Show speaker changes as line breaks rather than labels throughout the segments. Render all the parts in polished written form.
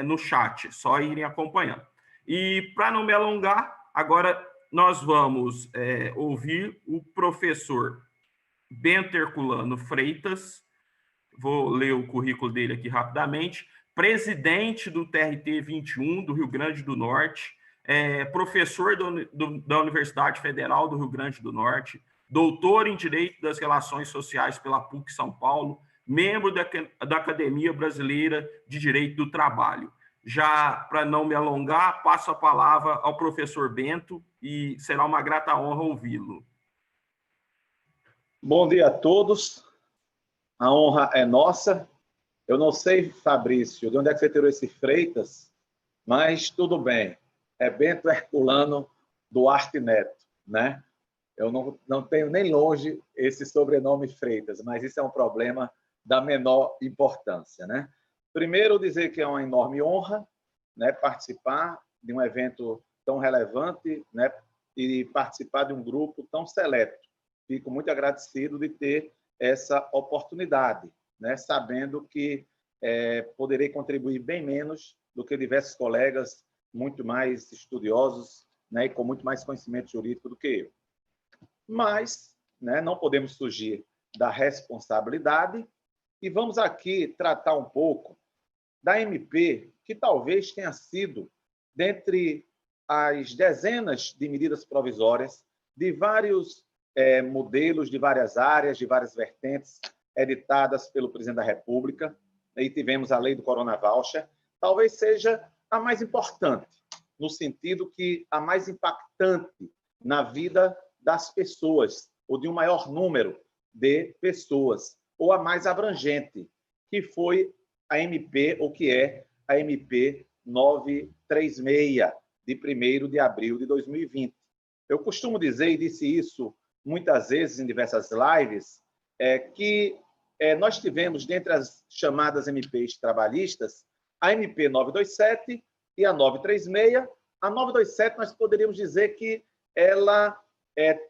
no chat, só irem acompanhando. E, para não me alongar, agora nós vamos ouvir o professor Bento Herculano Freitas. Vou ler o currículo dele aqui rapidamente. Presidente do TRT 21 do Rio Grande do Norte, professor da Universidade Federal do Rio Grande do Norte, doutor em Direito das Relações Sociais pela PUC São Paulo, membro da Academia Brasileira de Direito do Trabalho. Já, para não me alongar, passo a palavra ao professor Bento e será uma grata honra ouvi-lo.
Bom dia a todos. A honra é nossa. Eu não sei, Fabrício, de onde é que você tirou esse Freitas, mas tudo bem. É Bento Herculano Duarte Neto, né? Eu não tenho nem longe esse sobrenome Freitas, mas isso é um problema da menor importância, né? Primeiro, dizer que é uma enorme honra, né, participar de um evento tão relevante, né, e participar de um grupo tão seleto. Fico muito agradecido de ter essa oportunidade, né, sabendo que poderei contribuir bem menos do que diversos colegas muito mais estudiosos, né, e com muito mais conhecimento jurídico do que eu. Mas, né, não podemos fugir da responsabilidade e vamos aqui tratar um pouco da MP, que talvez tenha sido, dentre as dezenas de medidas provisórias de vários modelos, de várias áreas, de várias vertentes, editadas pelo presidente da República, e tivemos a lei do Corona Voucher, talvez seja a mais importante, no sentido que a mais impactante na vida das pessoas, ou de um maior número de pessoas, ou a mais abrangente, que foi a MP, ou que é a MP 936, de 1º de abril de 2020. Eu costumo dizer, e disse isso muitas vezes em diversas lives, que nós tivemos, dentre as chamadas MPs trabalhistas, a MP 927 e a 936. A 927, nós poderíamos dizer que ela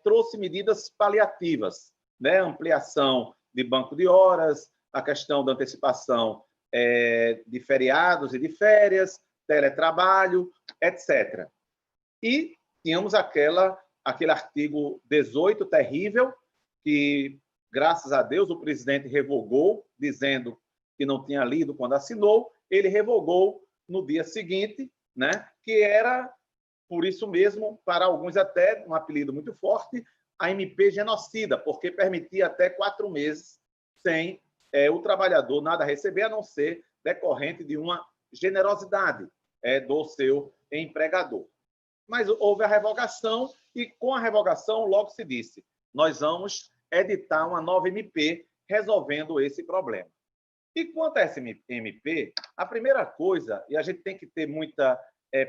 trouxe medidas paliativas, né? Ampliação de banco de horas, a questão da antecipação de feriados e de férias, teletrabalho, etc. E tínhamos aquele artigo 18 terrível, que, graças a Deus, o presidente revogou, dizendo que não tinha lido quando assinou, ele revogou no dia seguinte, né? Que era, por isso mesmo, para alguns até um apelido muito forte, a MP genocida, porque permitia até 4 meses sem o trabalhador nada receber, a não ser decorrente de uma generosidade do seu empregador. Mas houve a revogação e, com a revogação, logo se disse, nós vamos editar uma nova MP resolvendo esse problema. E quanto a essa MP, a primeira coisa, e a gente tem que ter muita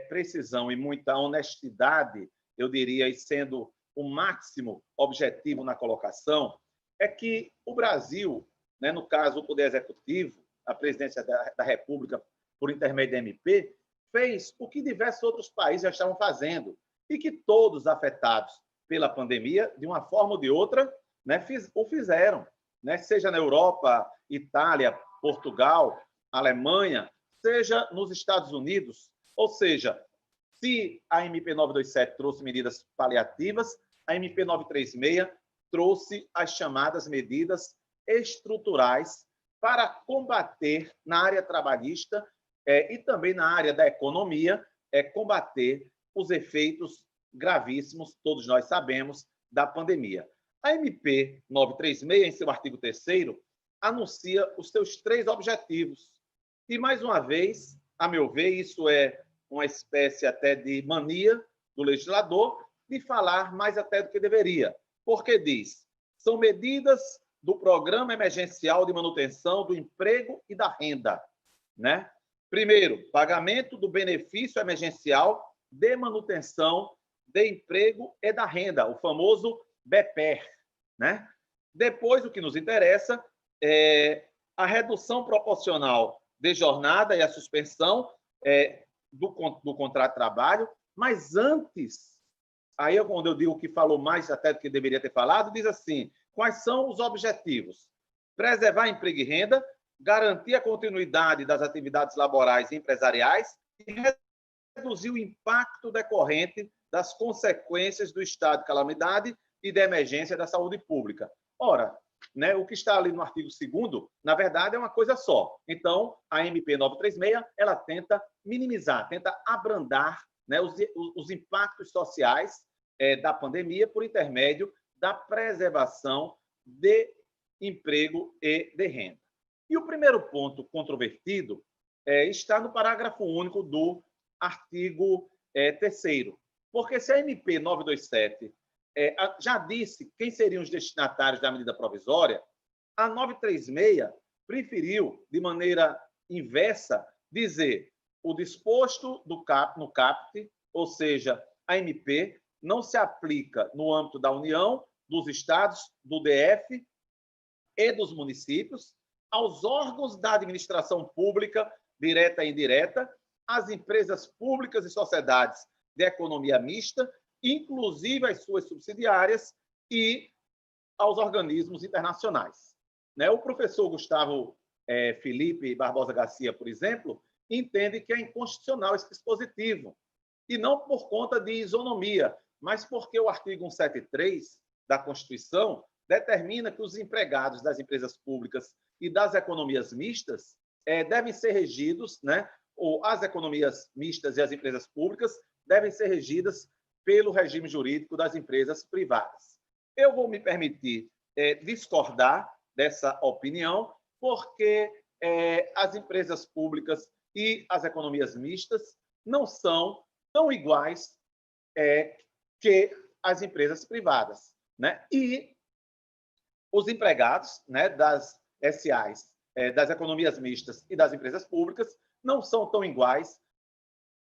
precisão e muita honestidade, eu diria, e sendo o máximo objetivo na colocação, é que o Brasil, né, no caso, o Poder Executivo, a Presidência da República, por intermédio da MP, fez o que diversos outros países já estavam fazendo e que todos afetados pela pandemia, de uma forma ou de outra, né, o fizeram, né, seja na Europa, Itália, Portugal, Alemanha, seja nos Estados Unidos. Ou seja, se a MP 927 trouxe medidas paliativas, a MP 936 trouxe as chamadas medidas estruturais para combater na área trabalhista e também na área da economia, combater os efeitos gravíssimos, todos nós sabemos, da pandemia. A MP 936, em seu artigo 3º, anuncia os seus 3 objetivos. E, mais uma vez, a meu ver, isso é uma espécie até de mania do legislador de falar mais até do que deveria. Porque diz, são medidas do Programa Emergencial de Manutenção do Emprego e da Renda, né? Primeiro, pagamento do benefício emergencial de manutenção de emprego e da renda, o famoso BEPER, né? Depois, o que nos interessa é a redução proporcional de jornada e a suspensão do contrato de trabalho, mas antes, aí é quando eu digo que falou mais até do que deveria ter falado, diz assim, quais são os objetivos? Preservar emprego e renda, garantir a continuidade das atividades laborais e empresariais e reduzir o impacto decorrente das consequências do estado de calamidade e de emergência da saúde pública. Ora, né, o que está ali no artigo 2º, na verdade, é uma coisa só. Então, a MP 936, ela tenta minimizar, tenta abrandar, né, os impactos sociais da pandemia por intermédio da preservação de emprego e de renda. E o primeiro ponto controvertido está no parágrafo único do artigo 3º, porque se a MP 927 já disse quem seriam os destinatários da medida provisória, a 936 preferiu, de maneira inversa, dizer o disposto no caput, ou seja, a MP, não se aplica no âmbito da União, dos estados, do DF e dos municípios, aos órgãos da administração pública, direta e indireta, às empresas públicas e sociedades de economia mista, inclusive as suas subsidiárias, e aos organismos internacionais. O professor Gustavo Felipe Barbosa Garcia, por exemplo, entende que é inconstitucional esse dispositivo, e não por conta de isonomia, mas porque o artigo 173 da Constituição determina que os empregados das empresas públicas e das economias mistas devem ser regidos, ou as economias mistas e as empresas públicas devem ser regidas pelo regime jurídico das empresas privadas. Eu vou me permitir discordar dessa opinião, porque as empresas públicas e as economias mistas não são tão iguais que as empresas privadas. E os empregados das SAs, das economias mistas e das empresas públicas não são tão iguais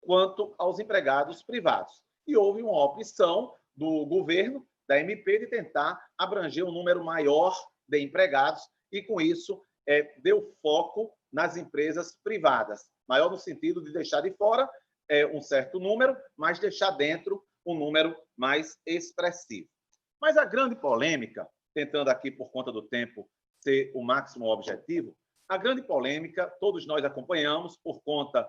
quanto aos empregados privados. E houve uma opção do governo, da MP, de tentar abranger um número maior de empregados e, com isso, deu foco nas empresas privadas. Maior no sentido de deixar de fora um certo número, mas deixar dentro um número mais expressivo. Mas a grande polêmica, tentando aqui, por conta do tempo, ser o máximo objetivo, a grande polêmica, todos nós acompanhamos por conta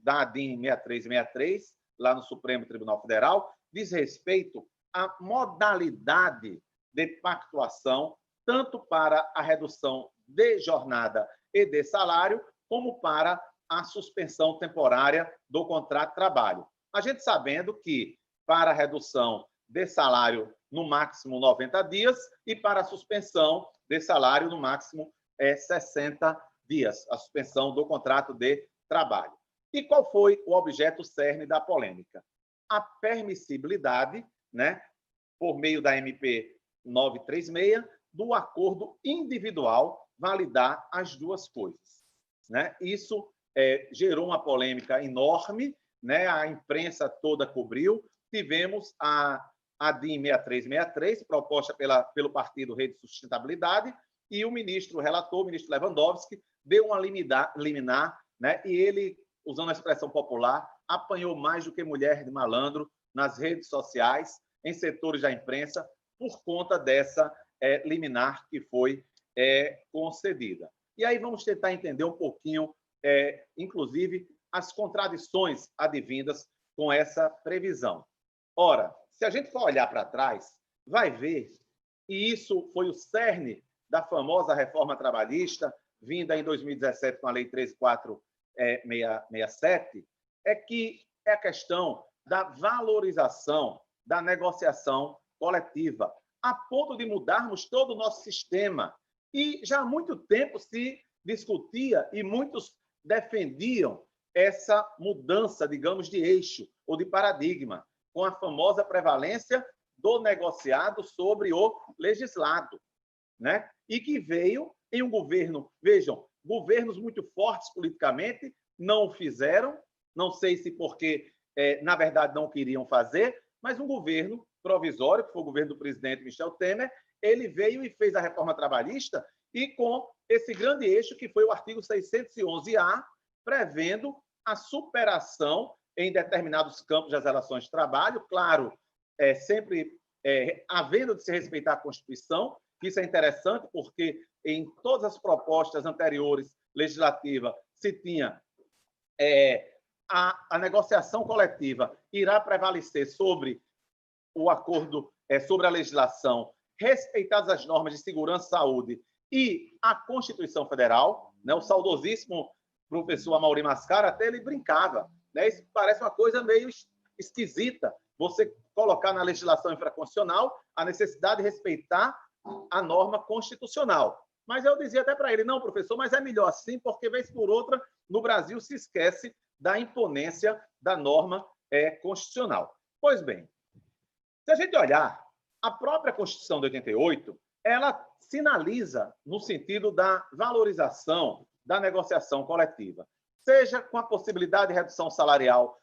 da ADIM 6363, lá no Supremo Tribunal Federal, diz respeito à modalidade de pactuação, tanto para a redução de jornada e de salário, como para a suspensão temporária do contrato de trabalho. A gente sabendo que, para a redução de salário, no máximo 90 dias, e para a suspensão de salário, no máximo 60 dias, a suspensão do contrato de trabalho. E qual foi o objeto cerne da polêmica? A permissibilidade, por meio da MP 936, do acordo individual validar as duas coisas. Isso gerou uma polêmica enorme, a imprensa toda cobriu. Tivemos a ADIM 6363, proposta pelo Partido Rede Sustentabilidade, e o ministro relator, o ministro Lewandowski, deu uma liminar, e ele, usando a expressão popular, apanhou mais do que mulher de malandro nas redes sociais, em setores da imprensa, por conta dessa liminar que foi concedida. E aí vamos tentar entender um pouquinho, inclusive, as contradições advindas com essa previsão. Ora, se a gente for olhar para trás, vai ver, e isso foi o cerne da famosa reforma trabalhista, vinda em 2017 com a Lei 13.467, que é a questão da valorização da negociação coletiva, a ponto de mudarmos todo o nosso sistema. E já há muito tempo se discutia e muitos defendiam essa mudança, digamos, de eixo ou de paradigma, com a famosa prevalência do negociado sobre o legislado, E que veio em um governo, vejam, governos muito fortes politicamente não o fizeram, não sei se porque, na verdade, não queriam fazer, mas um governo provisório, que foi o governo do presidente Michel Temer, ele veio e fez a reforma trabalhista, e com esse grande eixo que foi o artigo 611-A, prevendo a superação em determinados campos das relações de trabalho, claro, sempre havendo de se respeitar a Constituição. Isso é interessante porque em todas as propostas anteriores legislativas se tinha a negociação coletiva irá prevalecer sobre o acordo, sobre a legislação, respeitadas as normas de segurança e saúde e a Constituição Federal, né? O saudosíssimo professor Amaury Mascaro, até ele brincava, né? Isso parece uma coisa meio esquisita, você colocar na legislação infraconstitucional a necessidade de respeitar a norma constitucional. Mas eu dizia até para ele, não, professor, mas é melhor assim, porque, vez por outra, no Brasil se esquece da imponência da norma constitucional. Pois bem, se a gente olhar, a própria Constituição de 88, ela sinaliza no sentido da valorização da negociação coletiva, seja com a possibilidade de redução salarial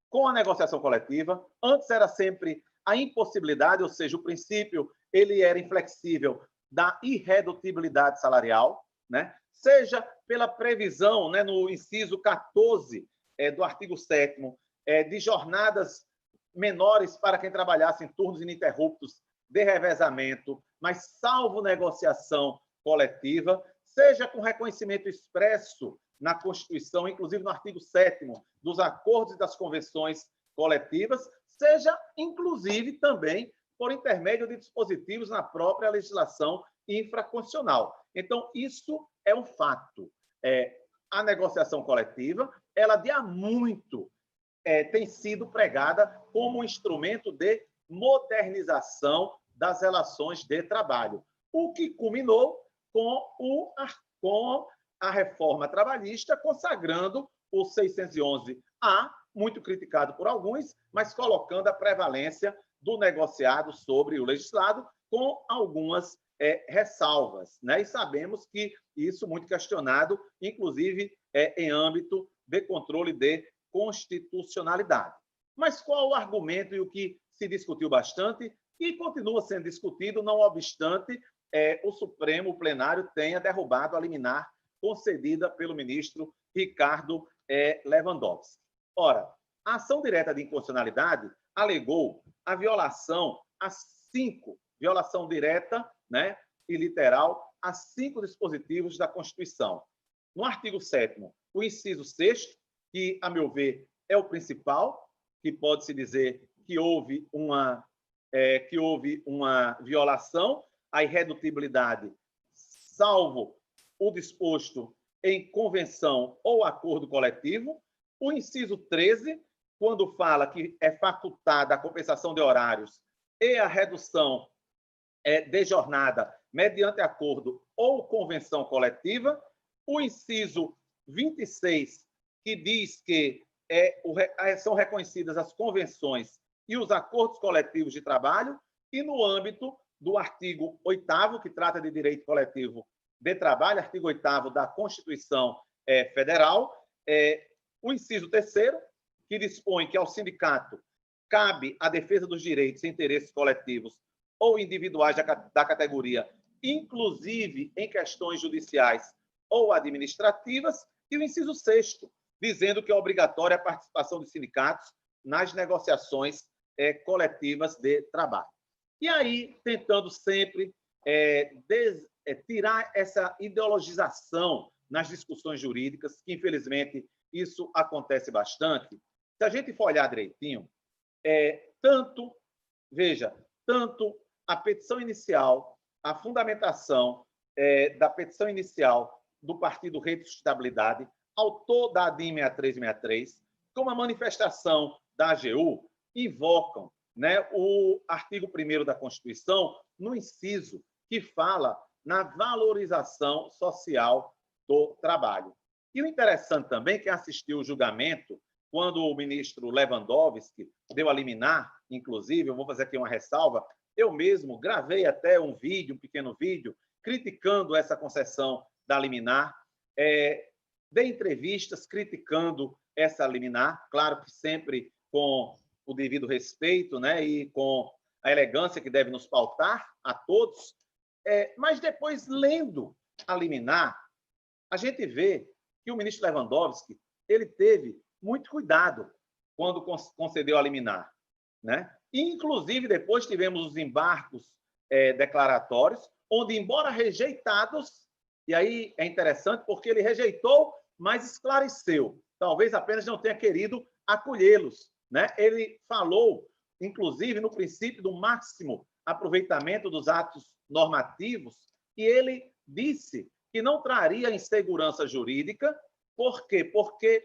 com a negociação coletiva. Antes era sempre a impossibilidade, ou seja, o princípio ele era inflexível da irredutibilidade salarial, né? Seja pela previsão, né, no inciso 14 do artigo 7º, de jornadas menores para quem trabalhasse em turnos ininterruptos de revezamento, mas salvo negociação coletiva, seja com reconhecimento expresso na Constituição, inclusive no artigo 7º, dos acordos e das convenções coletivas, seja, inclusive, também por intermédio de dispositivos na própria legislação infraconstitucional. Então, isso é um fato. A negociação coletiva, ela de há muito tem sido pregada como um instrumento de modernização das relações de trabalho, o que culminou com a reforma trabalhista, consagrando o 611-A, muito criticado por alguns, mas colocando a prevalência do negociado sobre o legislado, com algumas ressalvas, né? E sabemos que isso muito questionado, inclusive em âmbito de controle de constitucionalidade. Mas qual o argumento e o que se discutiu bastante e continua sendo discutido, não obstante o Supremo Plenário tenha derrubado a liminar concedida pelo ministro Ricardo Lewandowski. Ora, a ação direta de inconstitucionalidade alegou a violação violação direta, né, e literal, a 5 dispositivos da Constituição. No artigo 7º, o inciso 6º, que, a meu ver, é o principal, que pode-se dizer que houve uma violação à irredutibilidade, salvo o disposto em convenção ou acordo coletivo. O inciso 13, quando fala que é facultada a compensação de horários e a redução de jornada mediante acordo ou convenção coletiva. O inciso 26, que diz que são reconhecidas as convenções e os acordos coletivos de trabalho, e no âmbito do artigo 8º, que trata de direito coletivo de trabalho, artigo 8º da Constituição Federal, o inciso 3º, que dispõe que ao sindicato cabe a defesa dos direitos e interesses coletivos ou individuais da categoria, inclusive em questões judiciais ou administrativas, e o inciso 6º, dizendo que é obrigatória a participação dos sindicatos nas negociações coletivas de trabalho. E aí, tentando sempre tirar essa ideologização nas discussões jurídicas, que infelizmente isso acontece bastante. Se a gente for olhar direitinho, tanto a petição inicial, a fundamentação da petição inicial do Partido Rede de Sustentabilidade, autor da ADIM 6363, como a manifestação da AGU, invocam, né, o artigo 1º da Constituição, no inciso que fala na valorização social do trabalho. E o interessante também, quem assistiu o julgamento, quando o ministro Lewandowski deu a liminar, inclusive, eu vou fazer aqui uma ressalva, eu mesmo gravei até um pequeno vídeo, criticando essa concessão da liminar, dei entrevistas criticando essa liminar, claro que sempre com o devido respeito, né, e com a elegância que deve nos pautar a todos, mas depois, lendo a liminar, a gente vê que o ministro Lewandowski ele teve muito cuidado quando concedeu a liminar, né? Inclusive, depois tivemos os embargos declaratórios, onde, embora rejeitados, e aí é interessante porque ele rejeitou, mas esclareceu. Talvez apenas não tenha querido acolhê-los, né? Ele falou, inclusive, no princípio do máximo aproveitamento dos atos normativos, e ele disse que não traria insegurança jurídica. Por quê? Porque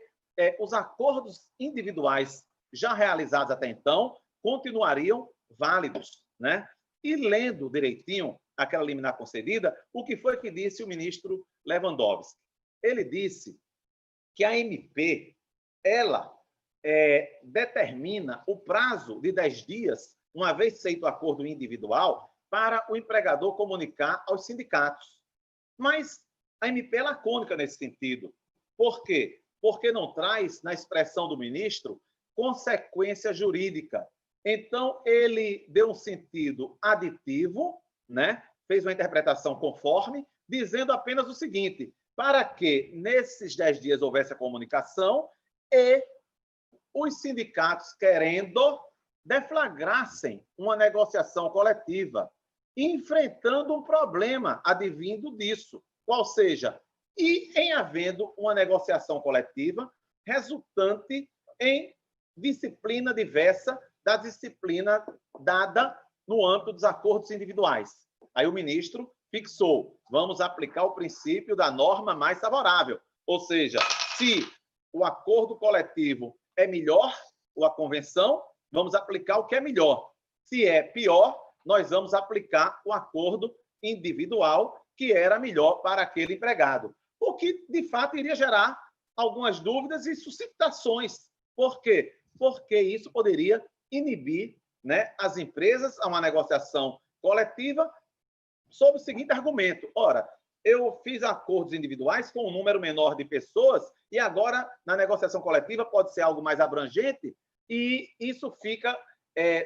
os acordos individuais já realizados até então continuariam válidos, né? E lendo direitinho aquela liminar concedida, o que foi que disse o ministro Lewandowski? Ele disse que a MP, ela determina o prazo de 10 dias, uma vez feito o acordo individual, para o empregador comunicar aos sindicatos. Mas a MP é lacônica nesse sentido. Por quê? Porque não traz, na expressão do ministro, consequência jurídica. Então, ele deu um sentido aditivo, né? Fez uma interpretação conforme, dizendo apenas o seguinte: para que nesses 10 dias houvesse a comunicação e os sindicatos, querendo, deflagrassem uma negociação coletiva, enfrentando um problema advindo disso, qual seja, e em havendo uma negociação coletiva resultante em disciplina diversa da disciplina dada no âmbito dos acordos individuais. Aí o ministro fixou: vamos aplicar o princípio da norma mais favorável, ou seja, se o acordo coletivo é melhor, ou a convenção, vamos aplicar o que é melhor. Se é pior, nós vamos aplicar o acordo individual, que era melhor para aquele empregado. O que, de fato, iria gerar algumas dúvidas e suscitações. Por quê? Porque isso poderia inibir, né, as empresas a uma negociação coletiva sob o seguinte argumento: ora, eu fiz acordos individuais com um número menor de pessoas e agora, na negociação coletiva, pode ser algo mais abrangente e isso fica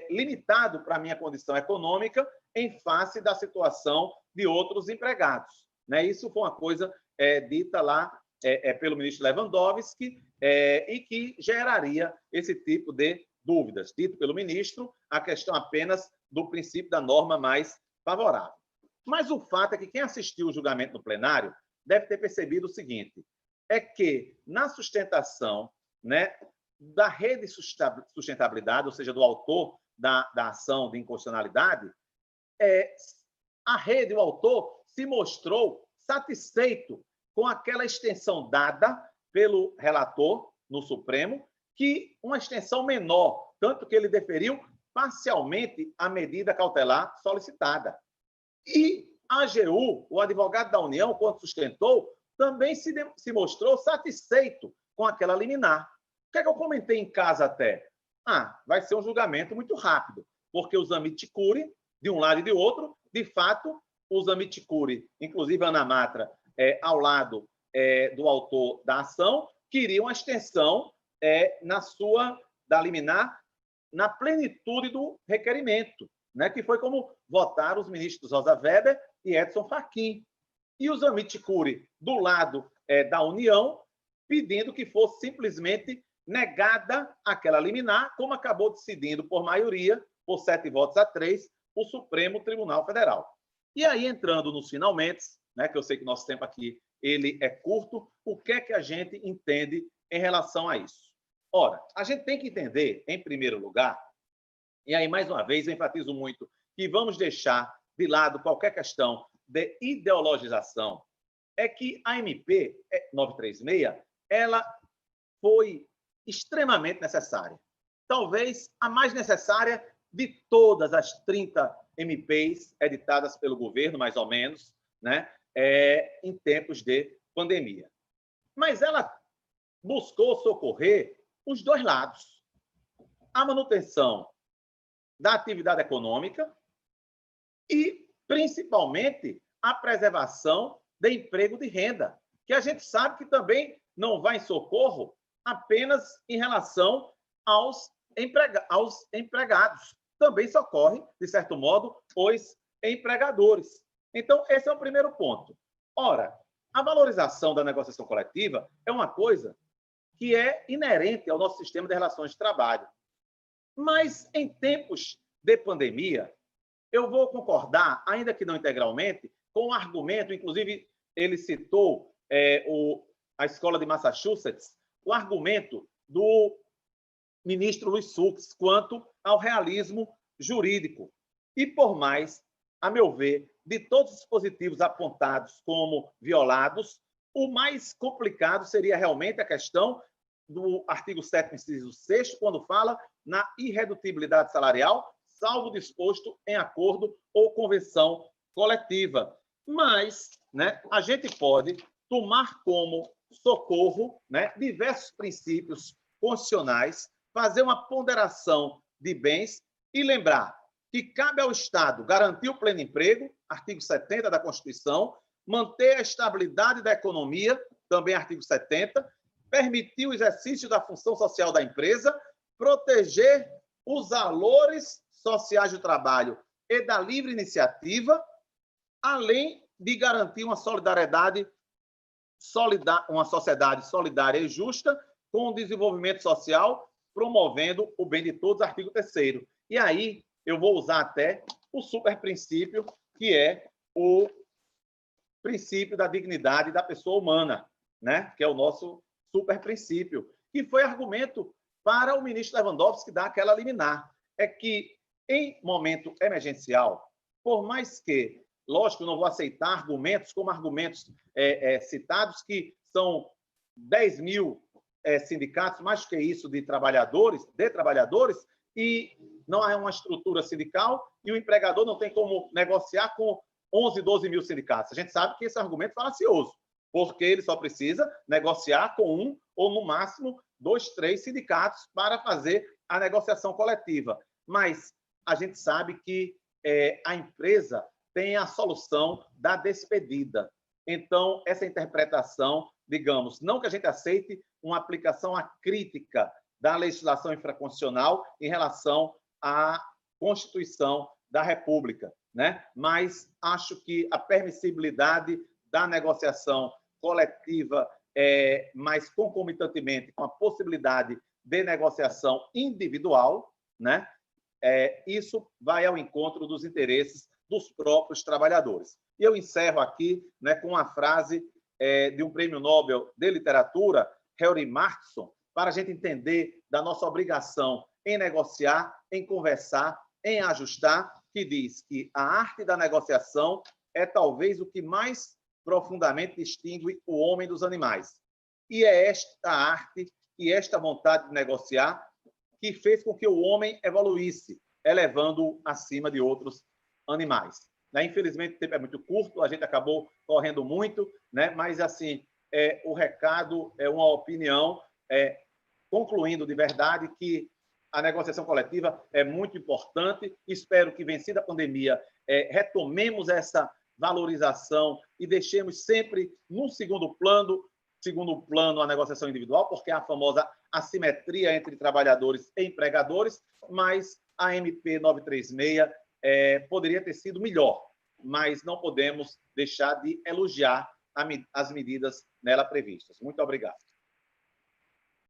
limitado para a minha condição econômica em face da situação de outros empregados. Né? Isso foi uma coisa dita lá pelo ministro Lewandowski e que geraria esse tipo de dúvidas. Dito pelo ministro, a questão apenas do princípio da norma mais favorável. Mas o fato é que quem assistiu o julgamento no plenário deve ter percebido o seguinte: é que na sustentação, né, da rede de sustentabilidade, ou seja, do autor da ação de inconstitucionalidade, a rede, o autor, se mostrou satisfeito com aquela extensão dada pelo relator no Supremo, que uma extensão menor, tanto que ele deferiu parcialmente a medida cautelar solicitada. E a AGU, o advogado da União, quando sustentou, também se mostrou satisfeito com aquela liminar. O que é que eu comentei em casa até? Vai ser um julgamento muito rápido, porque os amici curiae, de um lado e de outro, de fato, os amici curiae, inclusive a Ana Matra, ao lado do autor da ação, queriam a extensão da liminar na plenitude do requerimento, né? Que foi como votaram os ministros Rosa Weber e Edson Fachin. E os amici curiae do lado da União, pedindo que fosse simplesmente negada aquela liminar, como acabou decidindo por maioria, por 7 votos a 3, o Supremo Tribunal Federal. E aí, entrando nos finalmente, né, que eu sei que nosso tempo aqui ele é curto, o que é que a gente entende em relação a isso? Ora, a gente tem que entender, em primeiro lugar, e aí, mais uma vez, eu enfatizo muito que vamos deixar de lado qualquer questão de ideologização, é que a MP 936, ela foi extremamente necessária. Talvez a mais necessária de todas as 30 MPs editadas pelo governo, mais ou menos, né, em tempos de pandemia. Mas ela buscou socorrer os dois lados. A manutenção da atividade econômica e, principalmente, a preservação de emprego de renda, que a gente sabe que também não vai em socorro apenas em relação aos empregados. Também socorre, de certo modo, os empregadores. Então, esse é o primeiro ponto. Ora, a valorização da negociação coletiva é uma coisa que é inerente ao nosso sistema de relações de trabalho. Mas, em tempos de pandemia, eu vou concordar, ainda que não integralmente, com o argumento, inclusive ele citou a escola de Massachusetts, o argumento do ministro Luiz Fux quanto ao realismo jurídico. E, por mais, a meu ver, de todos os dispositivos apontados como violados, o mais complicado seria realmente a questão do artigo 7º, inciso 6º, quando fala na irredutibilidade salarial, salvo disposto em acordo ou convenção coletiva. Mas, né, a gente pode tomar como socorro, né, diversos princípios constitucionais, fazer uma ponderação de bens e lembrar que cabe ao Estado garantir o pleno emprego, artigo 70 da Constituição, manter a estabilidade da economia, também artigo 70, permitir o exercício da função social da empresa, proteger os valores sociais do trabalho e da livre iniciativa, além de garantir uma solidariedade, uma sociedade solidária e justa, com o desenvolvimento social, promovendo o bem de todos, artigo 3º. E aí eu vou usar até o superprincípio, que é o princípio da dignidade da pessoa humana, né? Que é o nosso superprincípio, que foi argumento para o ministro Lewandowski dar aquela liminar. É que, em momento emergencial, por mais que, lógico, eu não vou aceitar argumentos como argumentos citados, que são 10 mil sindicatos, mais que isso, de trabalhadores, e não há uma estrutura sindical e o empregador não tem como negociar com 11, 12 mil sindicatos. A gente sabe que esse argumento é falacioso, porque ele só precisa negociar com um ou, no máximo, 2, 3 sindicatos para fazer a negociação coletiva. Mas a gente sabe que a empresa tem a solução da despedida. Então, essa interpretação, digamos, não que a gente aceite uma aplicação acrítica da legislação infraconstitucional em relação à Constituição da República, né? Mas acho que a permissibilidade da negociação coletiva, mas concomitantemente com a possibilidade de negociação individual, né? Isso vai ao encontro dos interesses dos próprios trabalhadores. E eu encerro aqui, né, com uma frase de um prêmio Nobel de Literatura, Henry Markson, para a gente entender da nossa obrigação em negociar, em conversar, em ajustar, que diz que a arte da negociação é talvez o que mais profundamente distingue o homem dos animais. E é esta arte e esta vontade de negociar que fez com que o homem evoluísse, elevando-o acima de outros animais. Infelizmente, o tempo é muito curto, a gente acabou correndo muito, né? Mas, assim, o recado é uma opinião, concluindo de verdade que a negociação coletiva é muito importante. Espero que, vencida a pandemia, retomemos essa valorização e deixemos sempre no segundo plano a negociação individual, porque é a famosa assimetria entre trabalhadores e empregadores, mas a MP 936 poderia ter sido melhor, mas não podemos deixar de elogiar as medidas nela previstas. Muito obrigado.